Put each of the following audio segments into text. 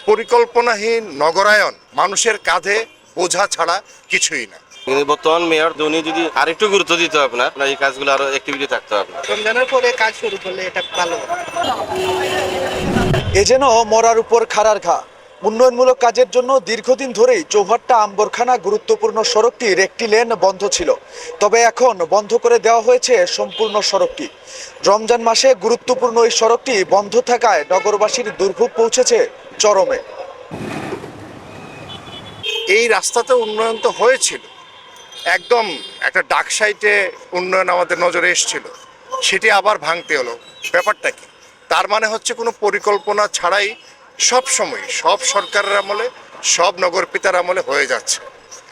পরিকল্পনাহীন নগরায়ন মানুষের কাঁধে বোঝা ছাড়া কিছুই না। কিন্তু বর্তমান মেয়র উনি যদি আরেকটু গুরুত্ব দিত আপনার এই কাজগুলো আরো অ্যাক্টিভিটি থাকতো আপনার। রমজানের পরে কাজ শুরু করলে এটা ভালো। এ যেন মরার উপর খাড়ার ঘা। উন্নয়নমূলক কাজের জন্য দীর্ঘদিন ধরেই চৌহাট্টা আম্বরখানা গুরুত্বপূর্ণ সড়কটির একটি লেন বন্ধ ছিল, তবে এখন বন্ধ করে দেওয়া হয়েছে সম্পূর্ণ সড়কটি। রমজান মাসে গুরুত্বপূর্ণ এই সড়কটি বন্ধ থাকায় নগরবাসীর দুর্ভোগ পৌঁছেছে চরমে। এই রাস্তাতে উন্নয়ন তো হয়েছিল, একদম একটা ডাক সাইটে উন্নয়ন আমাদের নজরে এসেছিল, সেটি আবার ভাঙতে হলো। ব্যাপারটা কি? তার মানে হচ্ছে কোনো পরিকল্পনা ছাড়াই সব সময় সব সরকারের আমলে সব নগরপিতার আমলে হয়ে যাচ্ছে।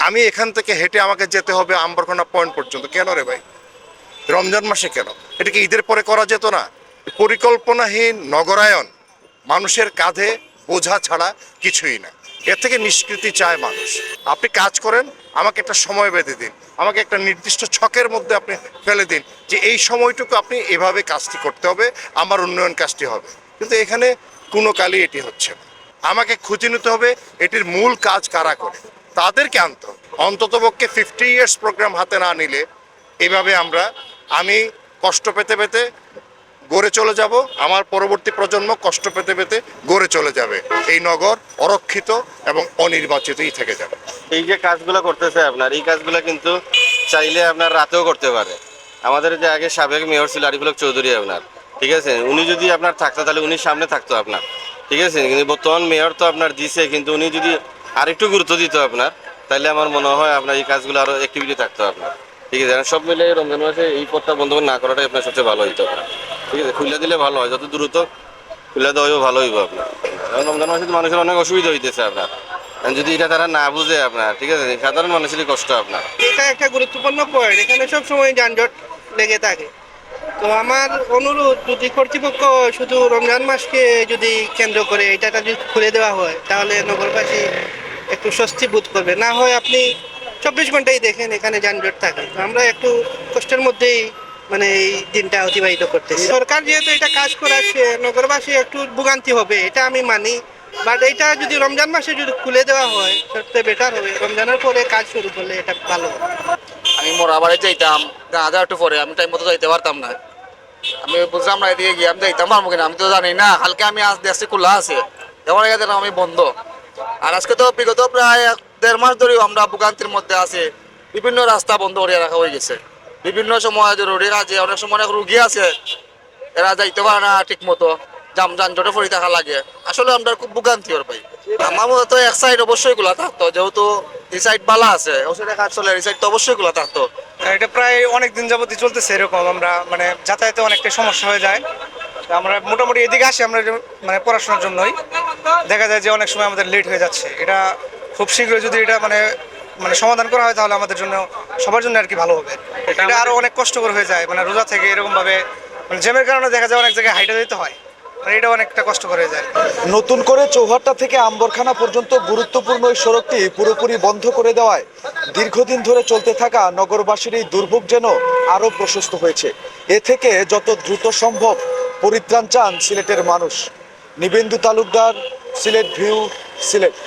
আমি এখান থেকে হেঁটে আমাকে যেতে হবে আম্বরখানা পয়েন্ট পর্যন্ত। কেন রে ভাই? রমজান মাসে কেন? এটা কি ঈদের পরে করা যেত না? পরিকল্পনাহীন নগরায়ন মানুষের কাঁধে বোঝা ছাড়া কিছুই না। এর থেকে নিষ্কৃতি চায় মানুষ। আপনি কাজ করেন, আমাকে একটা সময় বেঁধে দিন, আমাকে একটা নির্দিষ্ট ছকের মধ্যে আপনি ফেলে দিন যে এই সময়টুকু আপনি এভাবে কাজটি করতে হবে, আমার উন্নয়ন কাজটি হবে। কিন্তু এখানে কোনো কালই এটি হচ্ছে না। আমাকে খুঁজে নিতে হবে এটির মূল কাজ কারা করে, তাদেরকে আনতে হবে। অন্ততপক্ষে 50 ইয়ার্স প্রোগ্রাম হাতে না নিলে এভাবে আমি কষ্ট পেতে পেতে গড়ে চলে যাব, আমার পরবর্তী প্রজন্ম কষ্ট পেতে পেতে গড়ে চলে যাবে। এই নগর অরক্ষিত এবং অনির্বাচিতই থেকে যাবে। এই যে কাজগুলো করতেছে আপনার, এই কাজগুলো কিন্তু চাইলে আপনার রাতেও করতে পারে। আমাদের যে আগে সাবেক মেয়র ছিল আরিফুল হক চৌধুরী আপনার, ঠিক আছে, উনি যদি আপনার থাকতো তাহলে উনি সামনে থাকতো আপনার, ঠিক আছে। কিন্তু বর্তমান মেয়র তো আপনার দিছে, কিন্তু উনি যদি আরেকটু গুরুত্ব দিত আপনার, তাহলে আমার মনে হয় আপনার এই কাজগুলো আরো অ্যাক্টিভিটি থাকতো আপনার, ঠিক আছে। সব মিলে রমজান মাসে এই পথটা বন্ধ না করাটাই আপনার সবচেয়ে ভালো হইতো আপনার, ঠিক আছে। খুলে দিলে ভালো হয়, যত দ্রুত খুলে দেওয়াও ভালো হইব আপনার। রমজান মাসে তো মানুষের অনেক অসুবিধা হইতেছে আপনার, যদি এটা তারা না বুঝে আপনার, ঠিক আছে, সাধারণ মানুষেরই কষ্ট আপনার। এটা একটা গুরুত্বপূর্ণ পয়েন্ট, এখানে সব সময় যানজট লেগে থাকে। তো আমার অনুরোধ, যদি কর্তৃপক্ষ শুধু রমজান মাসকে যদি কেন্দ্র করে এটা যদি খুলে দেওয়া হয়, তাহলে নগরবাসী একটু স্বস্তি বোধ করবে। না হয় আপনি 24 ঘন্টাই দেখেন এখানে যানজট থাকে। তো আমরা একটু কষ্টের মধ্যেই এই দিনটা অতিবাহিত করতেছি। সরকার যেহেতু এটা কাজ করাচ্ছে, নগরবাসী একটু ভোগান্তি হবে, এটা আমি মানি। বাট এটা যদি রমজান মাসে যদি খুলে দেওয়া হয় সবচেয়ে বেটার হবে। রমজানের পরে কাজ শুরু করলে এটা ভালো হবে। আমি মোরাবাড়ি যাইতাম, আধা একটু পরে আমি টাইম মতো যাইতে পারতাম না। আমি বুঝলাম না এদিকে গিয়ে আমি যাইতাম পারবো কিনা, আমি তো জানি না। কালকে আমি আজ দেশে খোলা আছে, যেমন আমি বন্ধ। আর আজকে তো বিগত প্রায় 1.5 মাস ধরেও আমরা ভোগান্তির মধ্যে আছে। বিভিন্ন রাস্তা বন্ধ করে রাখা হয়ে গেছে। বিভিন্ন সময় জরুরি কাজে অনেক সময় অনেক রুগী আছে, এরা যাইতে পারে না ঠিক মতো, যানজটে পড়ে থাকা লাগে। আসলে আমরা খুব ভোগান্তি ওর ভাই। আমার মতো তো এক সাইড অবশ্যই খোলা থাকতো, যেহেতু এই সাইড বালা আছে, ও সাইডে কাজ চলে, এই সাইড তো অবশ্যই খোলা থাকতো। এটা প্রায় অনেক দিন যাবতই চলতেছে এরকম। আমরা যাতায়াতে অনেকটা সমস্যা হয়ে যায়। আমরা মোটামুটি এদিকে আসি আমরা পড়াশোনার জন্যই, দেখা যায় যে অনেক সময় আমাদের লেট হয়ে যাচ্ছে। এটা খুব শীঘ্রই যদি এটা সমাধান করা হয় তাহলে আমাদের জন্য, সবার জন্য আর কি ভালো হবে। এটা আরো অনেক কষ্টকর হয়ে যায়, রোজা থেকে এরকম ভাবে জ্যামের কারণে দেখা যায় অনেক জায়গায় হাইটে যেতে হয়, এটা অনেকটা কষ্টকর হয়ে যায়। নতুন করে চৌহাট্টা থেকে আম্বরখানা পর্যন্ত গুরুত্বপূর্ণ এই সড়কটি পুরোপুরি বন্ধ করে দেওয়ায় দীর্ঘদিন ধরে চলতে থাকা নগরবাসীর এই দুর্ভোগ যেন আরও প্রশস্ত হয়েছে। এ থেকে যত দ্রুত সম্ভব পরিত্রাণ চান সিলেটের মানুষ। নিবেন্দু তালুকদার, সিলেট ভিউ, সিলেট।